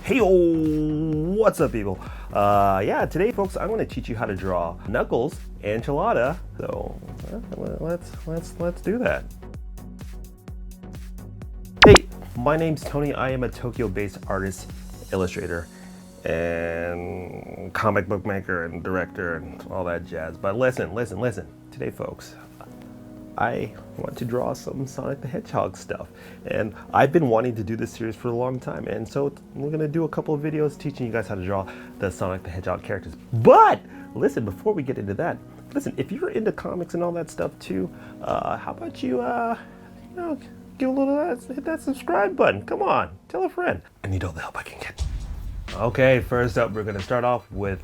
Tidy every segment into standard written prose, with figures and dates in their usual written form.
Hey, what's up, people? Yeah, today, folks, I'm going to teach you how to draw Knuckles enchilada. So let's do that. Hey, my name's Tony. I am a Tokyo-based artist, illustrator, and comic book maker and director and all that jazz. But listen. Today, folks, I want to draw some Sonic the Hedgehog stuff, and I've been wanting to do this series for a long time, and so we're gonna do a couple of videos teaching you guys how to draw the Sonic the Hedgehog characters. But listen, before we get into that, listen, if you're into comics and all that stuff too, how about you give a little hit that subscribe button. Come on, tell a friend. I need all the help I can get. Okay, first up, we're gonna start off with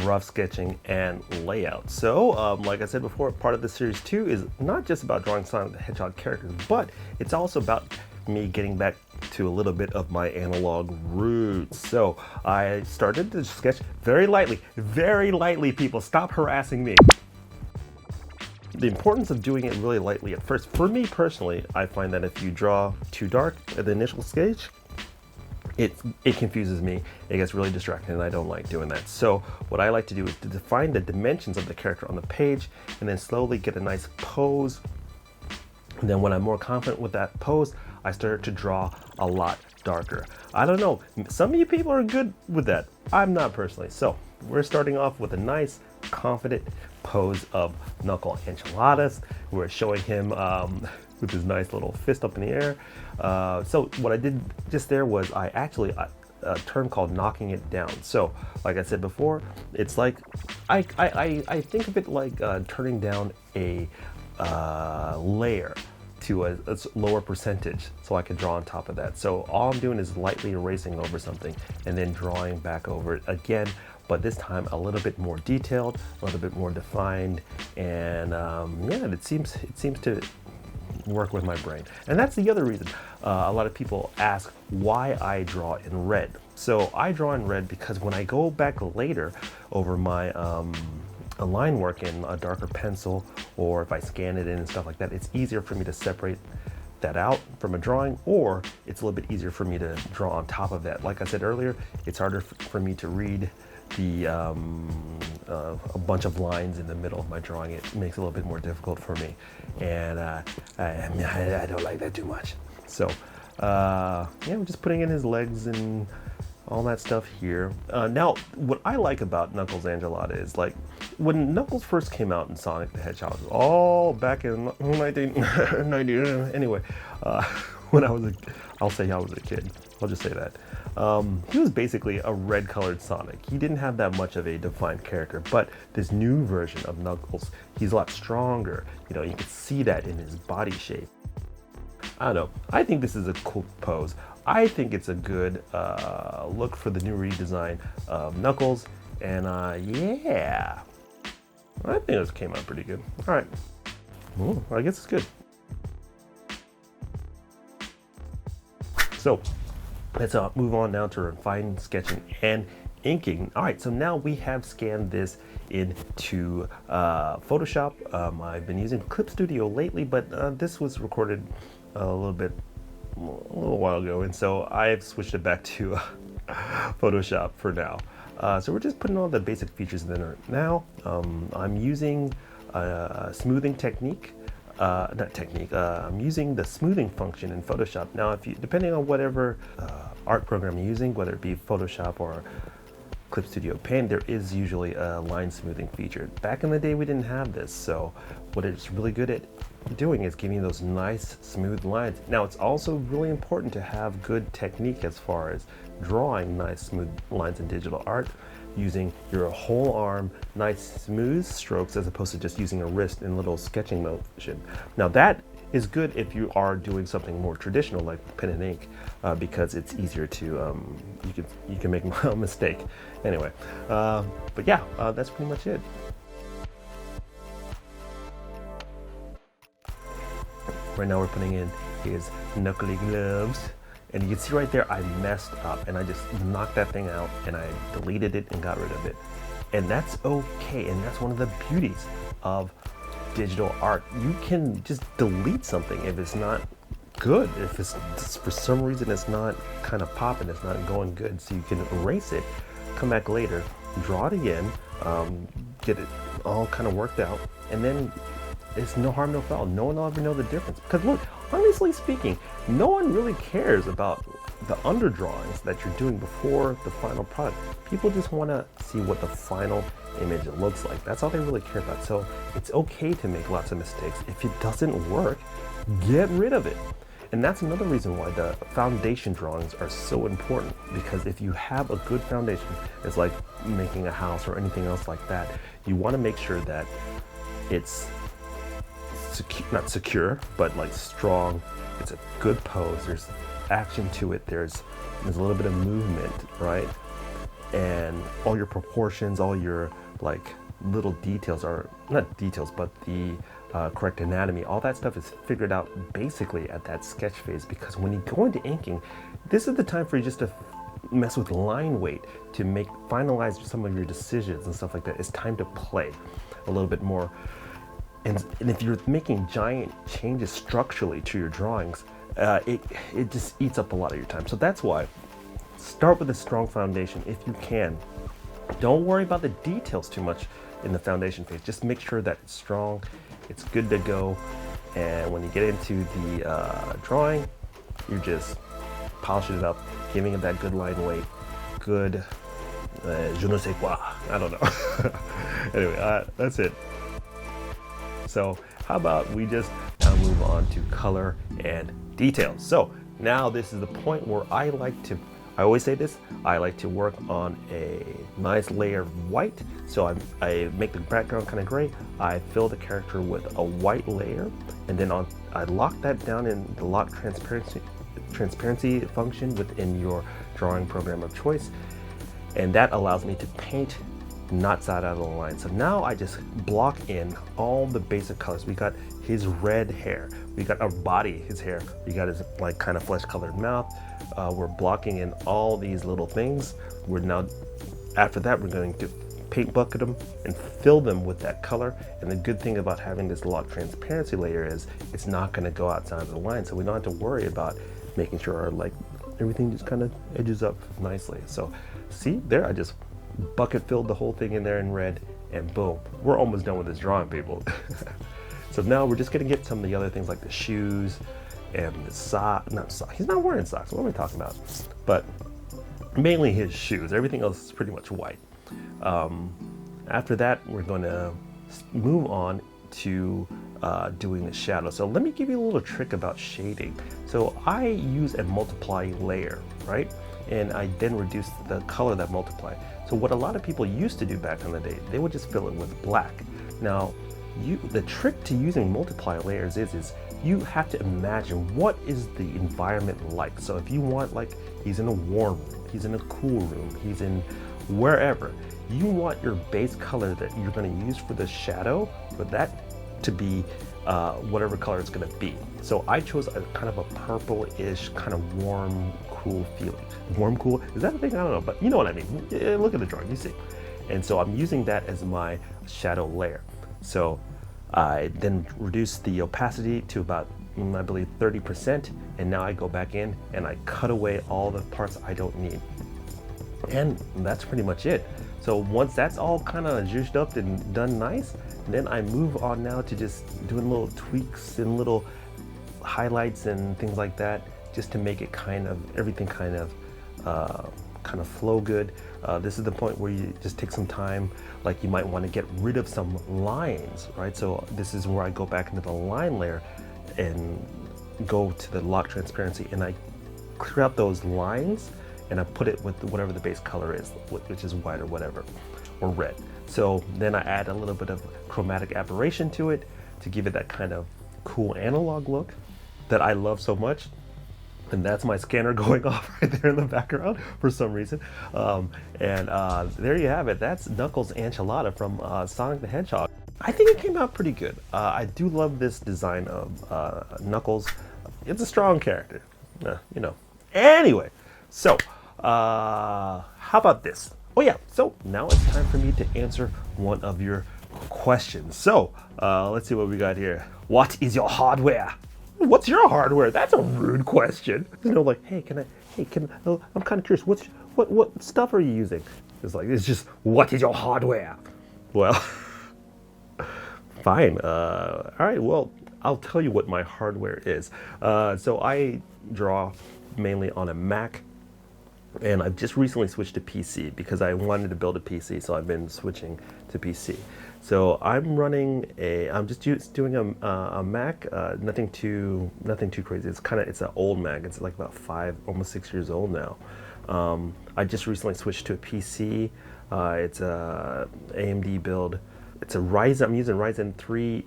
rough sketching and layout. So like I said before, part of the series 2 is not just about drawing Sonic the Hedgehog characters, but it's also about me getting back to a little bit of my analog roots. So I started to sketch very lightly, people, stop harassing me. The importance of doing it really lightly at first, for me personally, I find that if you draw too dark at the initial sketch, it confuses me, it gets really distracting, and I don't like doing that. So what I like to do is to define the dimensions of the character on the page and then slowly get a nice pose. And then when I'm more confident with that pose, I start to draw a lot darker. I don't know, some of you people are good with that. I'm not personally. So we're starting off with a nice, confident pose of Knuckle Enchiladas. We're showing him with his nice little fist up in the air. So what I did just there was I actually a term called knocking it down. So like I said before, it's like I think of it like turning down a layer to a lower percentage so I can draw on top of that. So all I'm doing is lightly erasing over something and then drawing back over it again, but this time a little bit more detailed, a little bit more defined, and yeah, it seems to work with my brain. And that's the other reason a lot of people ask why I draw in red. So I draw in red because when I go back later over my line work in a darker pencil, or if I scan it in and stuff like that, it's easier for me to separate that out from a drawing, or it's a little bit easier for me to draw on top of that. Like I said earlier, it's harder for me to read the a bunch of lines in the middle of my drawing. It makes it a little bit more difficult for me, and I don't like that too much. So yeah, we're just putting in his legs and all that stuff here. Now, what I like about Knuckles Enchilada is, like, when Knuckles first came out in Sonic the Hedgehog, all back in 1990, anyway, when I'll say I was a kid, I'll just say that. He was basically a red-colored Sonic. He didn't have that much of a defined character, but this new version of Knuckles, he's a lot stronger. You know, you can see that in his body shape. I don't know. I think this is a cool pose. I think it's a good look for the new redesign of Knuckles, and yeah, I think this came out pretty good. All right, I guess it's good. So let's move on now to refined sketching and inking. All right, so now we have scanned this into Photoshop. I've been using Clip Studio lately, but this was recorded a little while ago, and so I've switched it back to Photoshop for now. So we're just putting all the basic features in there now. I'm using a smoothing technique. I'm using the smoothing function in Photoshop. Now, depending on whatever art program you're using, whether it be Photoshop or Clip Studio Paint, there is usually a line smoothing feature. Back in the day, we didn't have this, so what it's really good at doing is giving those nice smooth lines. Now, it's also really important to have good technique as far as drawing nice smooth lines in digital art, using your whole arm, nice smooth strokes, as opposed to just using a wrist in little sketching motion. Now, that is good if you are doing something more traditional like pen and ink, because it's easier to you can make a mistake anyway. But yeah, that's pretty much it. Right now we're putting in his knuckly gloves, and you can see right there I messed up, and I just knocked that thing out and I deleted it and got rid of it. And that's okay, and that's one of the beauties of digital art. You can just delete something if it's not good. If it's for some reason it's not kind of popping, it's not going good, so you can erase it, come back later, draw it again, get it all kind of worked out, and then it's no harm, no foul. No one will ever know the difference. Because look, honestly speaking, no one really cares about the underdrawings that you're doing before the final product. People just want to see what the final image looks like. That's all they really care about. So it's okay to make lots of mistakes. If it doesn't work, get rid of it. And that's another reason why the foundation drawings are so important, because if you have a good foundation, it's like making a house or anything else like that, you want to make sure that it's not secure, but like strong. It's a good pose. There's action to it. There's a little bit of movement, right? And all your proportions, all your like little details are not details, but the correct anatomy, all that stuff is figured out basically at that sketch phase. Because when you go into inking, this is the time for you just to mess with line weight, to finalize some of your decisions and stuff like that. It's time to play a little bit more. And if you're making giant changes structurally to your drawings, it just eats up a lot of your time. So that's why start with a strong foundation if you can. Don't worry about the details too much in the foundation phase. Just make sure that it's strong, it's good to go. And when you get into the drawing, you're just polishing it up, giving it that good line weight, good je ne sais quoi. I don't know. Anyway, that's it. So how about we just now move on to color and details. So now this is the point where I always say this, I like to work on a nice layer of white. So I make the background kind of gray. I fill the character with a white layer, and then I lock that down in the lock transparency function within your drawing program of choice. And that allows me to paint not side out of the line. So now I just block in all the basic colors. We got his red hair, we got our body, his hair, we got his like kind of flesh colored mouth. We're blocking in all these little things. After that, we're going to paint bucket them and fill them with that color. And the good thing about having this lock transparency layer is it's not going to go outside of the line, so we don't have to worry about making sure like everything just kind of edges up nicely. So see there, I just bucket filled the whole thing in there in red, and boom, we're almost done with this drawing, people. So now we're just gonna get some of the other things like the shoes and the he's not wearing socks, what am I talking about? But mainly his shoes, everything else is pretty much white. After that, we're gonna move on to doing the shadow. So let me give you a little trick about shading. So I use a multiply layer, right? And I then reduce the color of that multiply. So what a lot of people used to do back in the day, they would just fill it with black. Now, the trick to using multiply layers is you have to imagine what is the environment like. So if you want, like, he's in a warm room, he's in a cool room, he's in wherever, you want your base color that you're going to use for the shadow, for that to be whatever color it's going to be. So I chose a kind of a purple-ish, kind of warm, cool feeling. Warm, cool, is that a thing? I don't know, but you know what I mean. Look at the drawing, you see. And so I'm using that as my shadow layer. So I then reduce the opacity to about, I believe, 30%. And now I go back in and I cut away all the parts I don't need. And that's pretty much it. So once that's all kind of zhuzhed up and done nice, then I move on now to just doing little tweaks and little highlights and things like that, just to make it everything kind of flow good. This is the point where you just take some time, like you might want to get rid of some lines, right? So this is where I go back into the line layer and go to the lock transparency, and I clear out those lines and I put it with whatever the base color is, which is white or whatever, or red. So then I add a little bit of chromatic aberration to it to give it that kind of cool analog look that I love so much. And that's my scanner going off right there in the background for some reason. There you have it. That's Knuckles Enchilada from Sonic the Hedgehog. I think it came out pretty good. I do love this design of Knuckles. It's a strong character, you know. Anyway, so how about this? Oh yeah, so now it's time for me to answer one of your questions. So let's see what we got here. What is your hardware? What's your hardware? That's a rude question. You know, like, hey, I'm kind of curious. What stuff are you using? It's just, what is your hardware? Well, fine. All right. Well, I'll tell you what my hardware is. So I draw mainly on a Mac, and I've just recently switched to PC because I wanted to build a PC. So I've been switching to PC. So I'm just doing a Mac. Nothing too crazy. It's an old Mac. It's like about almost 6 years old now. I just recently switched to a PC. It's a AMD build. It's a Ryzen. I'm using Ryzen 3.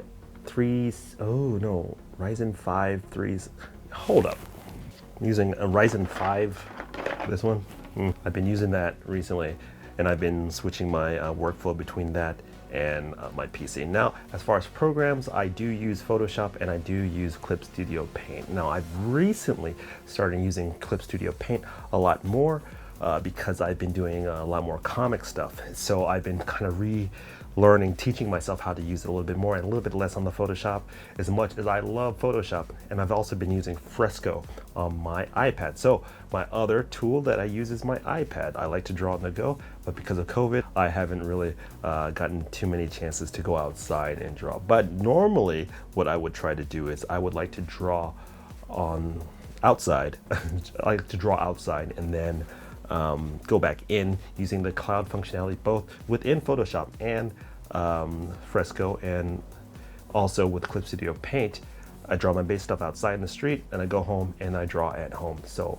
Oh no, Ryzen 5 3s. Hold up. I'm using a Ryzen 5. This one. I've been using that recently, and I've been switching my workflow between that and my PC. Now, as far as programs, I do use Photoshop and I do use Clip Studio Paint. Now, I've recently started using Clip Studio Paint a lot more because I've been doing a lot more comic stuff. So I've been kind of relearning, teaching myself how to use it a little bit more and a little bit less on the Photoshop, as much as I love Photoshop. And I've also been using Fresco on my iPad. So my other tool that I use is my iPad. I like to draw on the go, but because of COVID, I haven't really gotten too many chances to go outside and draw. But normally what I would try to do is I would like to draw on outside. I like to draw outside and then go back in using the cloud functionality, both within Photoshop and Fresco, and also with Clip Studio Paint. I draw my base stuff outside in the street, and I go home and I draw at home. So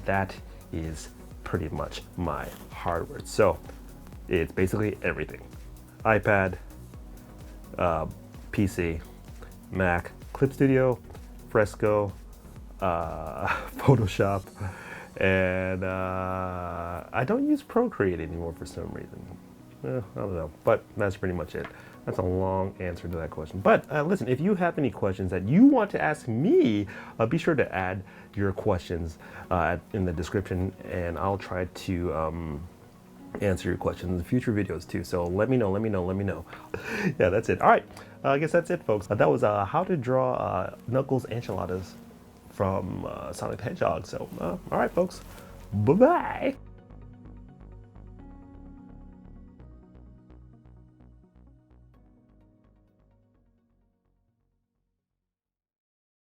that is pretty much my hardware. So it's basically everything: iPad, PC, Mac, Clip Studio, Fresco, Photoshop, and I don't use Procreate anymore for some reason. I don't know, but that's pretty much it. That's a long answer to that question. But listen, if you have any questions that you want to ask me, be sure to add your questions in the description, and I'll try to answer your questions in future videos too. So let me know. Yeah, that's it. All right, I guess that's it, folks. That was how to draw Knuckles enchiladas from Sonic the Hedgehog. So all right, folks, bye-bye.